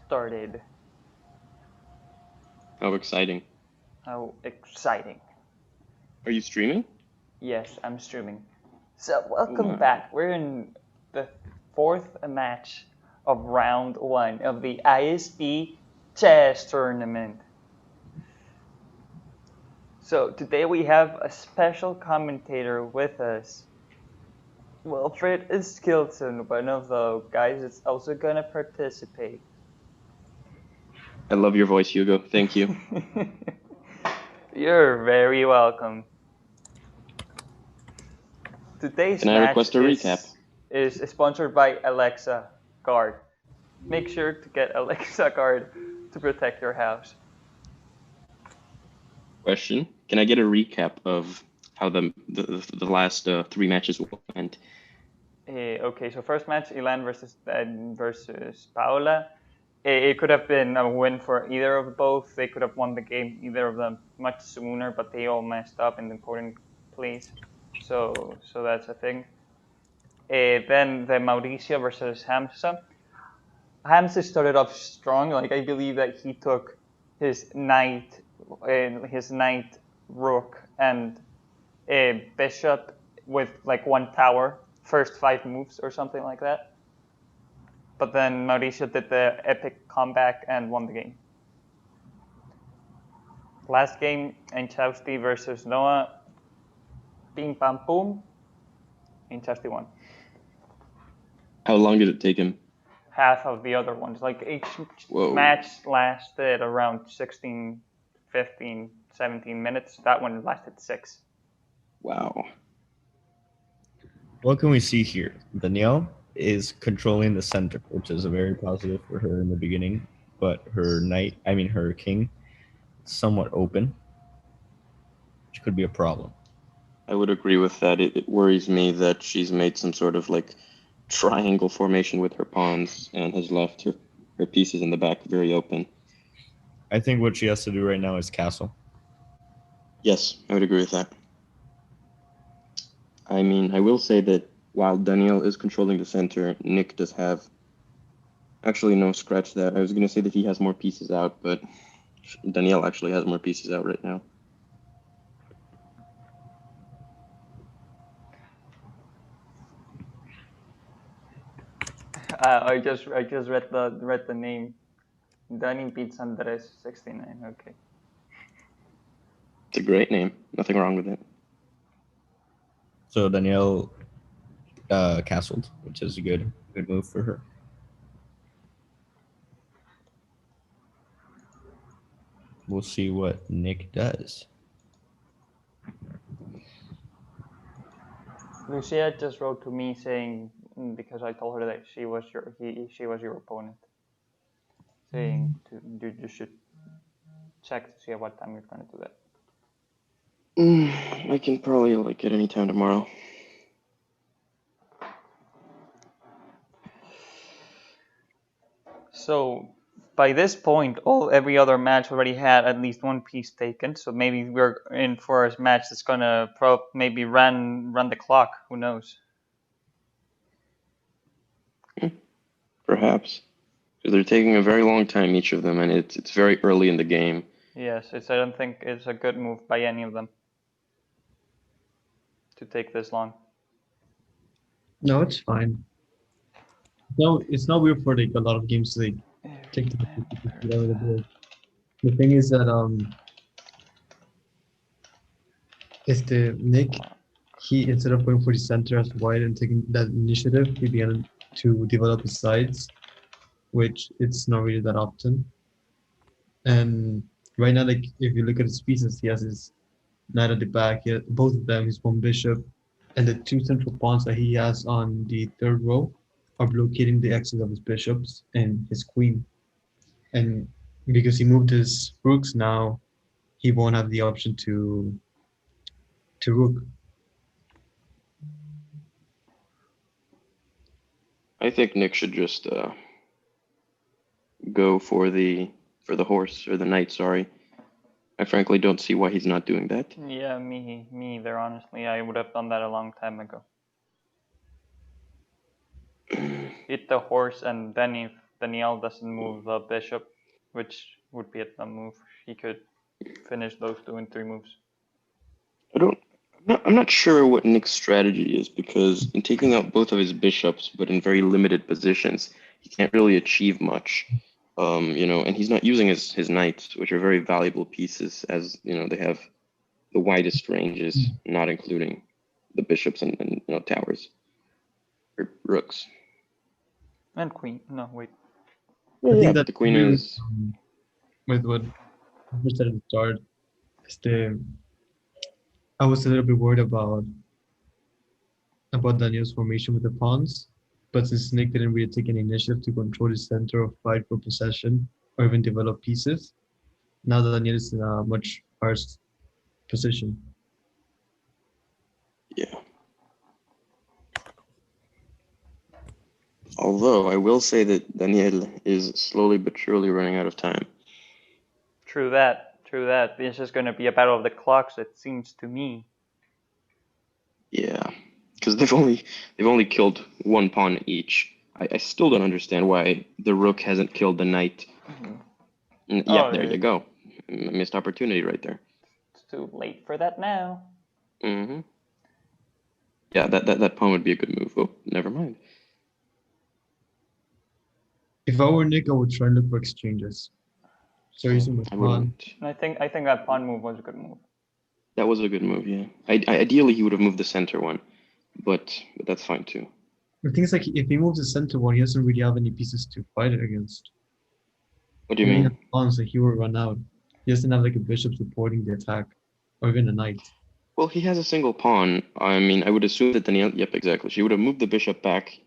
started. How exciting. How exciting. Are you streaming? Yes, I'm streaming. So, Oh welcome my. back. We're in the fourth match of round one of the ISP chess tournament. So, today we have a special commentator with us. Wilfred Skilton, one of the guys that's also gonna participate. I love your voice, Hugo. Thank you. You're very welcome. Today's Can I match request a recap? is sponsored by Alexa Guard. Make sure to get Alexa Guard to protect your house. Question. Can I get a recap of how the last three matches went? Okay, so first match, Ilan versus Paola. It could have been a win for either of both. They could have won the game, either of them, much sooner, but they all messed up in important plays. So that's a thing. Then the Mauricio versus Hamza. Hamza started off strong. Like I believe that he took his knight, rook, and a bishop with like one tower, first 5 moves or something like that. But then Mauricio did the epic comeback and won the game. Last game, Enchausti versus Noah. Ping pam boom. Enchausti won. How long did it take him? Half of the other ones. Like each Whoa. match lasted around 16, 15, 17 minutes. That one lasted 6. Wow. What can we see here? Danielle is controlling the center, which is a very positive for her in the beginning, but her king, somewhat open, which could be a problem. I would agree with that. It worries me that she's made some sort of like triangle formation with her pawns and has left her pieces in the back very open. I think what she has to do right now is castle. Yes, I would agree with that. I mean, I will say that while Danielle is controlling the center, Nick does have... Actually, no, scratch that. I was going to say that he has more pieces out, but Danielle actually has more pieces out right now. I just read the name. Danny beats Andres 69. Okay. It's a great name. Nothing wrong with it. So Danielle castled, which is a good move for her. We'll see what Nick does. Lucia just wrote to me saying because I told her that she was your opponent, saying you should check to see at what time you're going to do that. I can probably like at any time tomorrow. So by this point, every other match already had at least one piece taken. So maybe we're in for a match that's gonna maybe run the clock. Who knows? Perhaps. Because they're taking a very long time, each of them, and it's very early in the game. Yes, I don't think it's a good move by any of them to take this long. No, it's fine. No, it's not weird for like a lot of games to like take the board. The thing is that is the Nick he instead of going for the center as wide and taking that initiative, he began to develop his sides, which it's not really that often. And right now, like if you look at his pieces, he has his knight at the back, both of them, his one bishop, and the two central pawns that he has on the third row are blockading the exit of his bishops and his queen. And because he moved his rooks now, he won't have the option to rook. I think Nick should just go for the horse or the knight. Sorry, I frankly don't see why he's not doing that. Yeah, me either. Honestly, I would have done that a long time ago. Hit the horse, and then Danielle doesn't move the bishop, which would be a dumb move. He could finish those 2 in 3 moves. I'm not sure what Nick's strategy is, because in taking out both of his bishops, but in very limited positions, he can't really achieve much. And he's not using his knights, which are very valuable pieces, as they have the widest ranges, not including the bishops and towers or rooks. And queen. No, wait. Well, I yeah, think but that the queen is. with what we said at the start, is I was a little bit worried about Daniel's formation with the pawns, but since Nick didn't really take any initiative to control the center or fight for possession or even develop pieces, now Daniel is in a much worse position. Yeah. Although I will say that Danielle is slowly but surely running out of time. True that. This is going to be a battle of the clocks, it seems to me. Yeah, because they've only killed 1 pawn each. I still don't understand why the rook hasn't killed the knight. Yeah, there you go. Missed opportunity right there. It's too late for that now. Mm-hmm. Yeah, that pawn would be a good move. Oh, never mind. If I were Nick, I would try and look for exchanges. So using my I pawn. wouldn't. I think that pawn move was a good move. That was a good move, yeah. Ideally, he would have moved the center one, but that's fine too. The thing is, like, if he moves the center one, he doesn't really have any pieces to fight it against. What do you mean? Pawns, like, he will run out. He doesn't have like a bishop supporting the attack, or even a knight. Well, he has a single pawn. I mean, I would assume that Danielle. Yep, exactly. She would have moved the bishop back,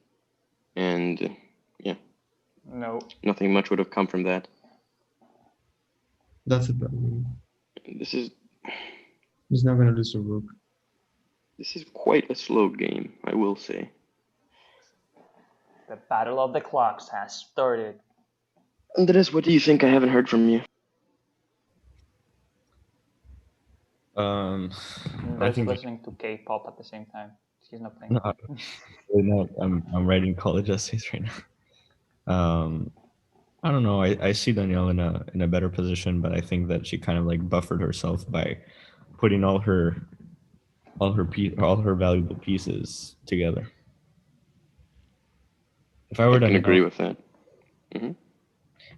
and yeah. No. Nothing much would have come from that. That's a bad move. This is. He's not gonna lose a rook. This is quite a slow game, I will say. The battle of the clocks has started. Andres, what do you think? I haven't heard from you. I think listening to K-pop at the same time. He's not playing. No, I'm writing college essays right now. I don't know. I see Danielle in a better position, but I think that she kind of like buffered herself by putting all her valuable pieces together. If I were I can Danielle, agree with that. Mm-hmm.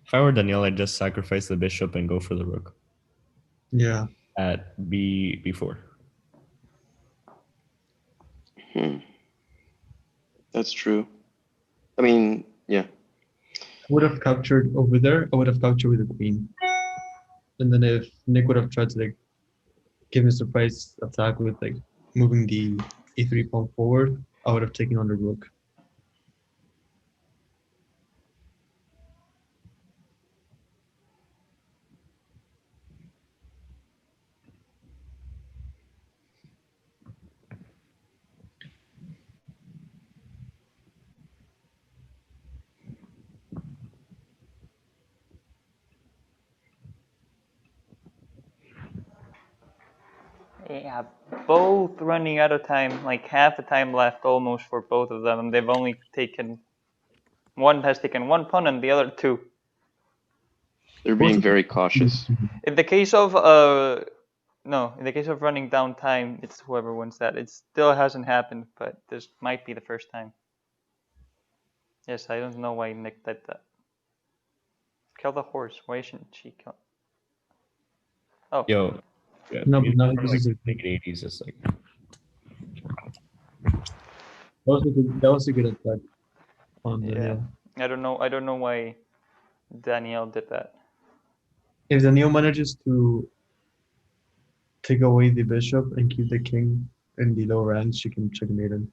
If I were Danielle, I'd just sacrifice the bishop and go for the rook. Yeah. At B4. That's true. I mean, yeah. I would have captured over there. I would have captured with the queen, and then if Nick would have tried to like give me a surprise attack with like moving the E3 pawn forward, I would have taken on the rook. Yeah, both running out of time, like half the time left almost for both of them. They've only taken, one has taken 1 pawn and the other 2. They're being very cautious. In the case of in the case of running down time, it's whoever wins that. It still hasn't happened, but this might be the first time. Yes, I don't know why Nick did that. Kill the horse. Why shouldn't she kill? Oh. Yo. Yeah, No, but now this this is is like 80s. It's like that was a good attack on Danielle. I don't know why Danielle did that. If Danielle manages to take away the bishop and keep the king in the low ranks, she can checkmate him.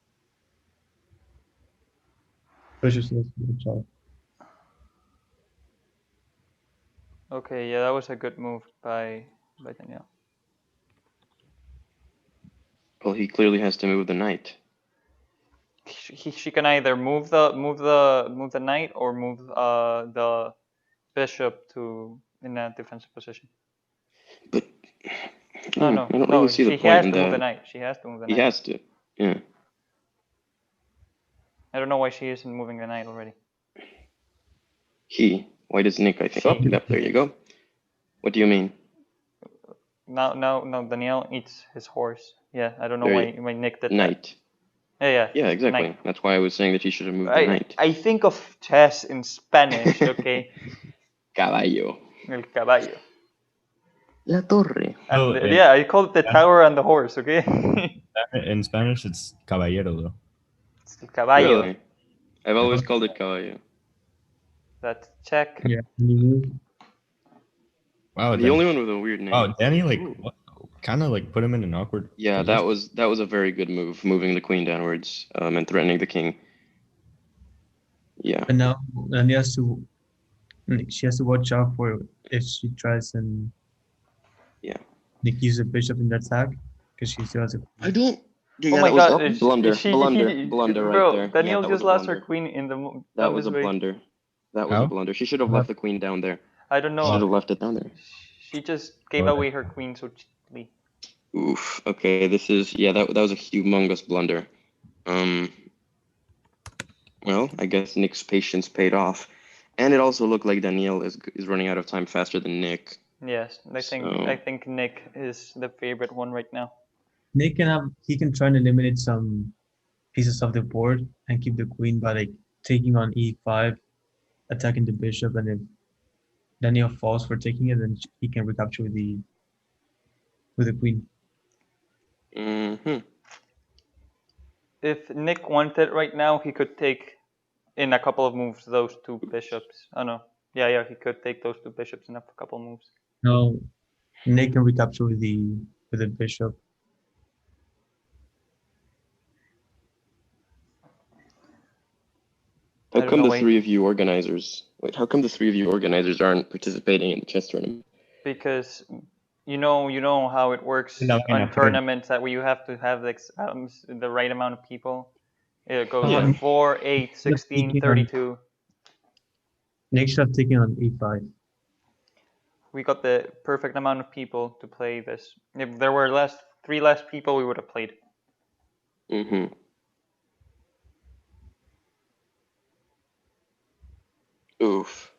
Bishop still has a good shot. Okay, yeah, that was a good move by Danielle. Well, he clearly has to move the knight. She can either move the knight or move the bishop to in a defensive position. But No, I don't really see the point in that. Move the knight. She has to move the knight. He has to. Yeah. I don't know why she isn't moving the knight already. White is Nick, I think. Oh, yep, there you go. What do you mean? No, Danielle eats his horse. Yeah, I don't know There why Nick did that. Knight. Yeah, Yeah, exactly. Knight. That's why I was saying that he should have moved the knight. I think of chess in Spanish, okay? Caballo. El caballo. La torre. And Oh, and- yeah, I call it the tower and the horse, okay? In Spanish, it's caballero, though. It's el caballo. Really? I've always called it caballo. That's check. Yeah. And you move. Wow, The only one with a weird name. Wow, Danny, like, kind of like put him in an awkward. Yeah, position. that was a very good move, moving the queen downwards and threatening the king. Yeah. And now, and she has to watch out for if she tries and Nick uses a bishop in the attack because she still has a. I don't. Yeah, Oh my that was god, a blunder, blunder right bro, there. Danielle that just was a lost her blunder. queen in the That was a way. blunder. That was How? a blunder. She should have left the queen down there. I don't She should know. have left it down there. She just gave What? away her queen so cheaply. Oof. Okay, this is that was a humongous blunder. Well, I guess Nick's patience paid off, and it also looked like Danielle is running out of time faster than Nick. Yes, I think Nick is the favorite one right now. Nick he can try and eliminate some pieces of the board and keep the queen by like taking on e5, attacking the bishop, and if Danielle falls for taking it, then he can recapture with the queen. Mm-hmm. If Nick wanted right now, he could take in a couple of moves those two bishops. Oh no, yeah, he could take those two bishops in a couple of moves. No, Nick can recapture with the bishop. How come the three of you organizers? Wait, how come the three of you organizers aren't participating in the chess tournament? Because you know how it works on tournaments that you have to have the right amount of people. It goes 4, 8, 16, 32. Nick should have taken on e5. We got the perfect amount of people to play this. If there were three less people, we would have played. Mm-hmm. Oof.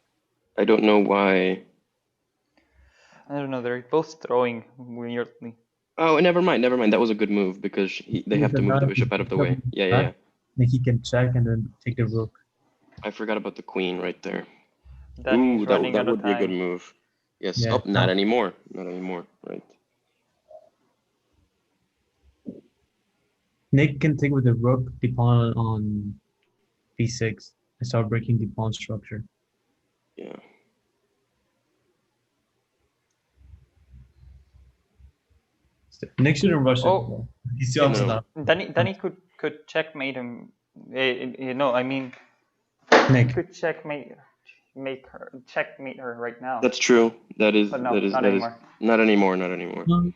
I don't know why. I don't know. They're both throwing weirdly. Oh, never mind. That was a good move because they have to move the bishop out of the way. Yeah. Then he can check and then take the rook. I forgot about the queen right there. Ooh, that would be a good move. Yes. Yeah, not anymore. Not anymore. Right. Nick can take with the rook the pawn on b6 and start breaking the pawn structure. Yeah. Nick shouldn't rush it. He still has that. Danny could checkmate him. I mean, Nick could checkmate her right now. That's true. That is. But no, that is. not That anymore. is not anymore. Not anymore.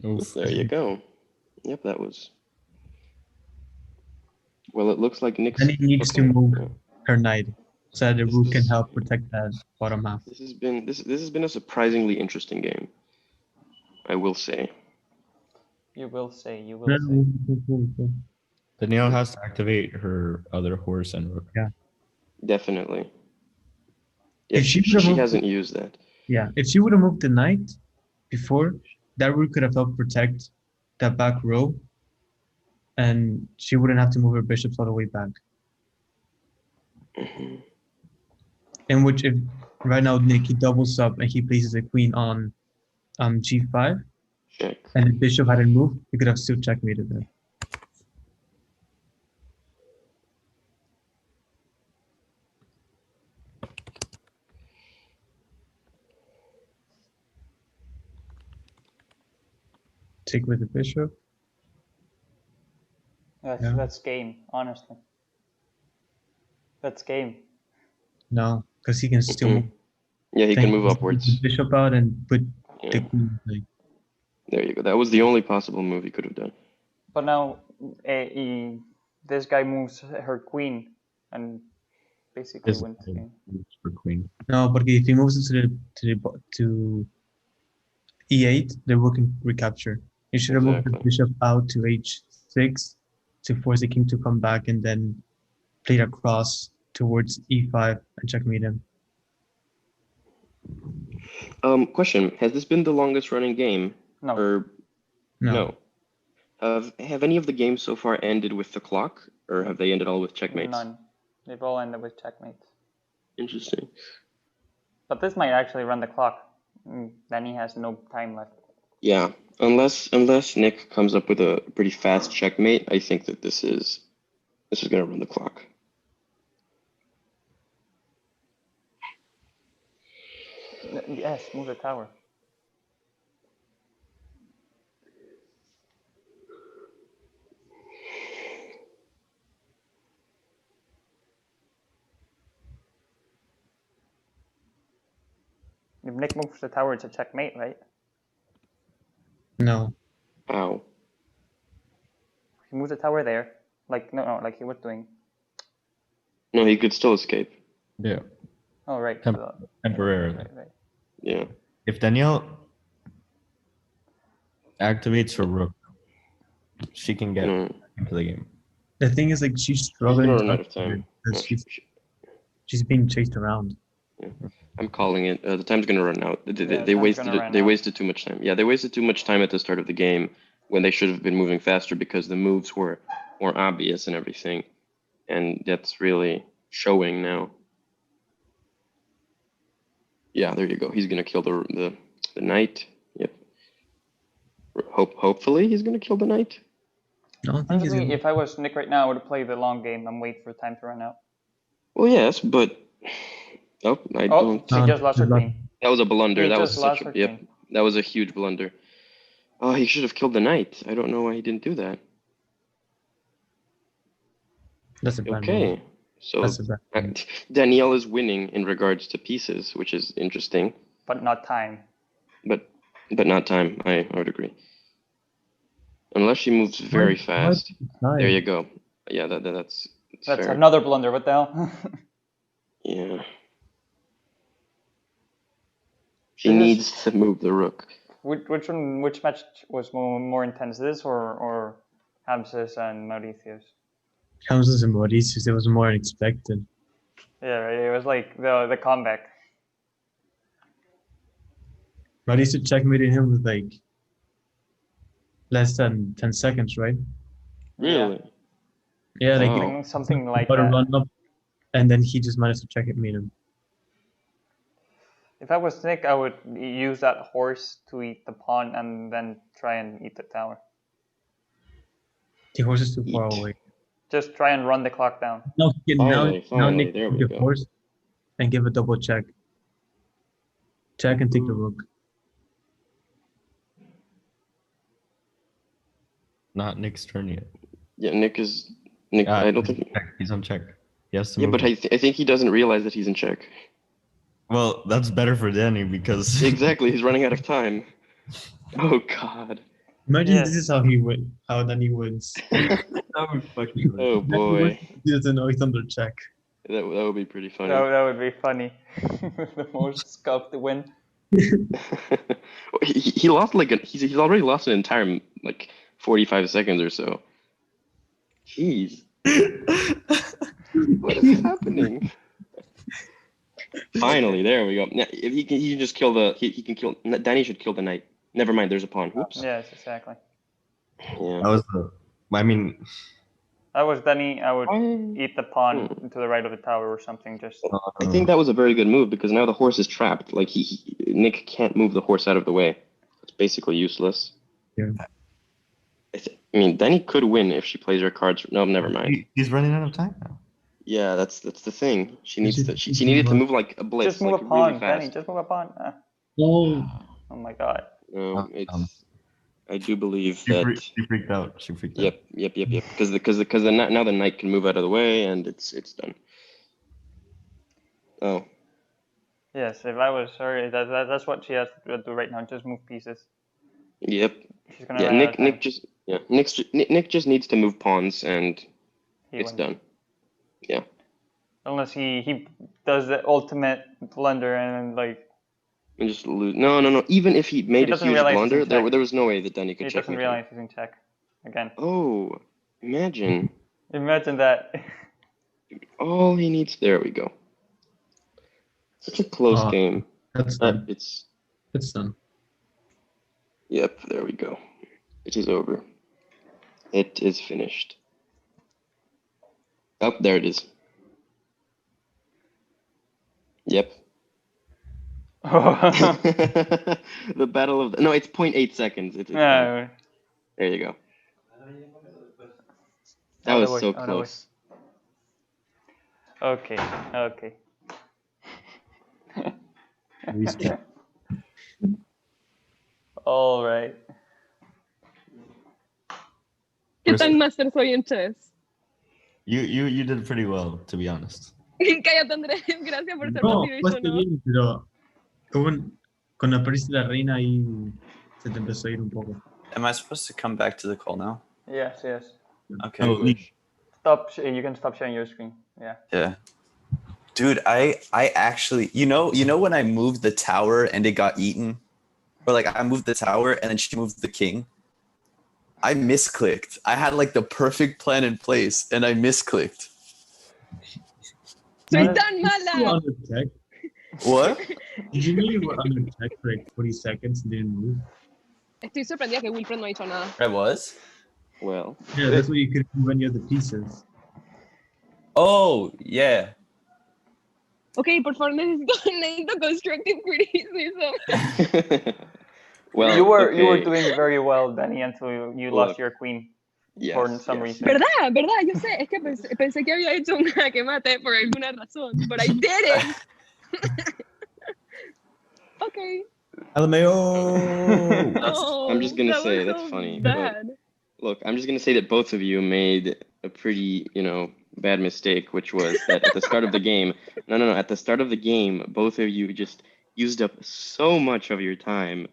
Oof. There you go. Yep, that was. Well, it looks like Nick's. And he needs to move her knight so that the rook can help protect that bottom half. This has been a surprisingly interesting game. I will say. You will say. Danielle has to activate her other horse and rook. Yeah. Definitely. Yeah, If she hasn't used that. Yeah, if she would have moved the knight before, that rook could have helped protect that back row, and she wouldn't have to move her bishops all the way back. Mm-hmm. In which, if right now Nick he doubles up and he places a queen on g5, Check. and the bishop hadn't moved, he could have still checkmated there. Take with the bishop. That's game, honestly. That's game. No, because he can still move. Yeah, he can move upwards. The bishop out and put the queen. There you go. That was the only possible move he could have done. But now, this guy moves her queen and basically wins the game. For queen. No, but if he moves into to e8, the rook can recapture. You should have moved the bishop out to h6 to force the king to come back and then played across towards e5 and checkmate him. Question: has this been the longest running game? No. Or No. no? Have any of the games so far ended with the clock, or have they ended all with checkmates? None. They've all ended with checkmates. Interesting. But this might actually run the clock. Then he has no time left. Yeah, unless Nick comes up with a pretty fast checkmate, I think that this is gonna run the clock. Yes, move the tower. If Nick moves the tower, it's a checkmate, right? No. Ow. He moves the tower there. Like, no, like he was doing. No, he could still escape. Yeah, Oh, right. temporarily. Right. Yeah. If Danielle activates her rook, she can get into the game. The thing is, like, she's He's struggling gonna run to out of time. because she's being chased around. I'm calling it. The time's gonna run out. They time's gonna run they out. wasted too much time. Yeah, they wasted too much time at the start of the game when they should have been moving faster because the moves were more obvious and everything, and that's really showing now. Yeah, there you go. He's gonna kill the knight. Yep. Hopefully he's gonna kill the knight. I don't think he's Honestly, gonna. if I was Nick right now, I would play the long game and wait for time to run out. Well, yes, but I don't. She just lost her she's not- queen. That was a blunder. He That was just lost her yep. queen. That was a huge blunder. Oh, he should have killed the knight. I don't know why he didn't do that. That's a bad Okay, move. so That's a bad move. Danielle is winning in regards to pieces, which is interesting, But not time. but not time. I would agree. Unless she moves very fast. There you go. Yeah, that's fair. Another blunder. What the hell? Yeah. She needs to move the rook. Which match was more intense, this or Hamzes and Mauritius? Hamzes and Mauritius, it was more unexpected. Yeah, right. It was like the comeback. Mauritius checkmated him with like less than 10 seconds, right? Really? Yeah, like Wow. Something like got a that. run up, and then he just managed to checkmate him. If I was Nick, I would use that horse to eat the pawn and then try and eat the tower. The horse is too far away. Just try and run the clock down. No, Finally, now Nick there take we the go. horse and give a double check. Check and take the rook. Not Nick's turn yet. Yeah, Nick. I don't think. He's on check. Yes. Yeah, but I think he doesn't realize that he's in check. Well, that's better for Danny because Exactly, he's running out of time. Oh God. Imagine Yeah. this is how Danny wins. that would fucking. Oh boy, He doesn't know he's under check. that would be pretty funny. That would be funny. The most scuffed win. he lost he's already lost an entire 45 seconds or so. Jeez. What is happening? Finally, there we go. Now, if he can just kill he can kill. Danny should kill the knight. Never mind, there's a pawn. Oops. Yes, exactly. Yeah. That was That was Danny. I would I eat the pawn to the right of the tower or something. Just think that was a very good move because now the horse is trapped. Like Nick can't move the horse out of the way. It's basically useless. Yeah. I mean, Danny could win if she plays her cards. No, never mind. He's running out of time now. Yeah, that's the thing. She Is needs it- to. She needed to move like a blitz, just move like a pawn, really fast. Danny. Just move a pawn. Oh, Oh my god. No, I do believe She that. freaked out. She freaked out. Yep. Because now the knight can move out of the way and it's done. Oh, Yes, if I was her, that's what she has to do right now. Just move pieces. yep. She's gonna Yeah, run out of time. Nick just needs to move pawns and He it's wins. done. Yeah. Unless he does the ultimate blunder and And just lose. No. Even if he made a doesn't huge realize he's blunder, in there check. was no way that Danny could he check doesn't him. realize he's in check again. Oh, imagine. Imagine that. All he needs. There we go. Such a close game. That's done. It's. It's done. Yep. There we go. It is over. It is finished. Oh, there it is. Yep. The battle of no, it's 0.8 seconds. It's done. No. There you go. That was so close. Okay. Okay. Respect. All right. ¿Qué tan master soy en chess? You did pretty well, to be honest. Cállate, Andrés. Gracias por ser No, motivation, pues ¿no? bien, pero con la París de la Reina ahí se te empezó a ir un poco. Am I supposed to come back to the call now? Yes. Yes. Okay. Oh, Stop. You can stop sharing your screen. Yeah. Yeah. Dude, I actually, you know when I moved the tower and it got eaten? Or like I moved the tower and then she moved the king? I misclicked. I had like the perfect plan in place and I misclicked. Soy What? tan You were mala. under tech. What? Did you know you were under tech for like 40 seconds and didn't move? Estoy sorprendida que Wilfred no ha dicho nada. I was? Well. Yeah, that's why you couldn't move any of the pieces. Oh, yeah. Ok, por favor, necesito constructive criticism. Well, you were okay. doing very well, Danny, until you Look. lost your queen Yes, for some yes. reason. ¿Verdad? ¿Verdad? Yo sé. Es que pensé que había hecho una que mate por alguna razón. But I didn't. Okay. LMAO! No, I'm just gonna that say, was that's so funny, but- Bad. Look, I'm just gonna say that both of you made a pretty, bad mistake, which was that at the start of the game, no, at the start of the game, both of you just used up so much of your time,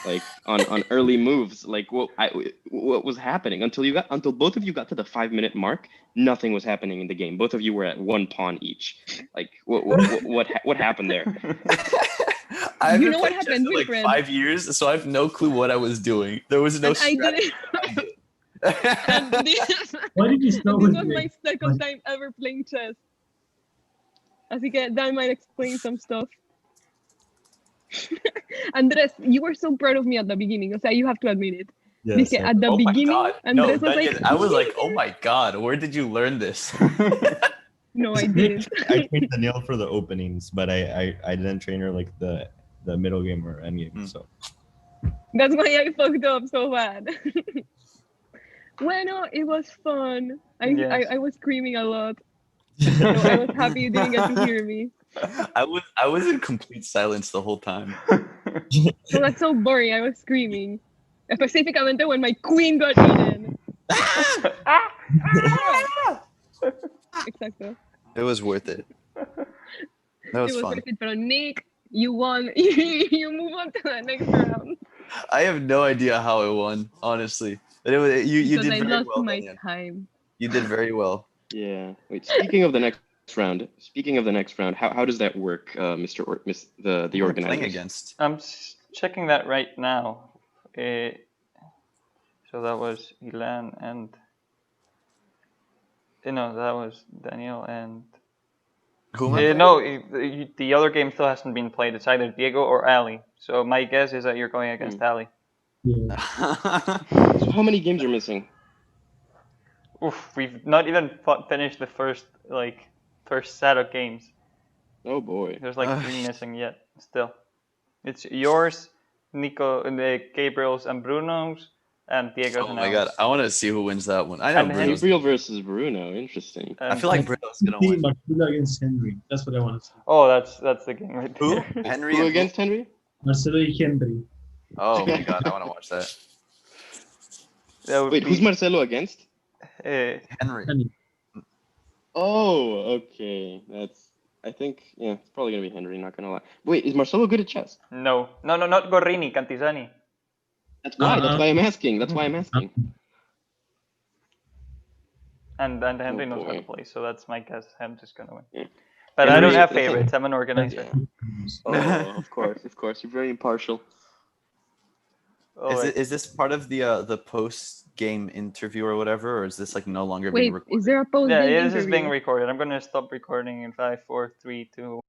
like on early moves. Like what was happening until both of you got to the 5-minute mark, nothing was happening in the game. Both of you were at 1 pawn each. Like what happened there? I haven't You know what played chess happened, in like Wilfred? 5 years, so I have no clue what I was doing. There was no And I strategy didn't. behind And it. this, Why did you and start this with was my me? second time ever playing chess. Así que that might explain some stuff. Andres, you were so proud of me at the beginning. O sea, you have to admit it. Yes, Dije, at the Oh my beginning, god. No, Andres was Daniel, like, I was like, oh my god, where did you learn this? no, I didn't. I trained Danielle for the openings, but I didn't train her like the middle game or end game. So That's why I fucked up so bad. Bueno, it was fun. Yes. I was screaming a lot. No, I was happy you didn't get to hear me. I was in complete silence the whole time. So that's so boring. I was screaming. Specifically when my queen got eaten. Exacto. It was worth it. That was It was fun. worth it. But Nick, you won. You move on to the next round. I have no idea how I won, honestly. But it was, you Because did I very lost well, my Daniel. time. You did very well. Yeah. Wait. Speaking of the next round, how does that work, Mr. The Who am I organizer? playing against? I'm checking that right now. So that was Ilan and no, that was Daniel and Who am I playing? the other game still hasn't been played. It's either Diego or Ali. So my guess is that you're going against Ali. Yeah. So how many games are missing? Oof, we've not even finished the first set of games. Oh boy. There's like 3 missing yet. Still, it's yours, Nico, Gabriel's, and Bruno's, and Diego's. Oh and my god, Ali's. I want to see who wins that one. I know And Bruno's. Gabriel versus Bruno. Interesting. I feel like Bruno's gonna win. Marcelo against Henry. That's what I want to see. Oh, that's the game right Who? there. Henry Who and against Henry? Marcelo y Henry. Oh my god, I want to watch that. That would Wait, be, who's Marcelo against? Henry. Henry. Oh, okay. I think, it's probably gonna be Henry. Not gonna lie. Wait, is Marcelo good at chess? no, not Gorrini, Cantizani. That's why I'm asking. And Henry knows how to boy. play, so that's my guess. I'm just gonna win. Yeah. But I Henry- don't have that's a- favorites. I'm an organizer. Yeah. Oh, of course. You're very impartial. Oh, Is this part of the post game interview or whatever, or is this like no longer being Wait, recorded? is there a post yeah, game yeah, this is being interview? recorded. I'm gonna stop recording in 5, 4, 3, 2.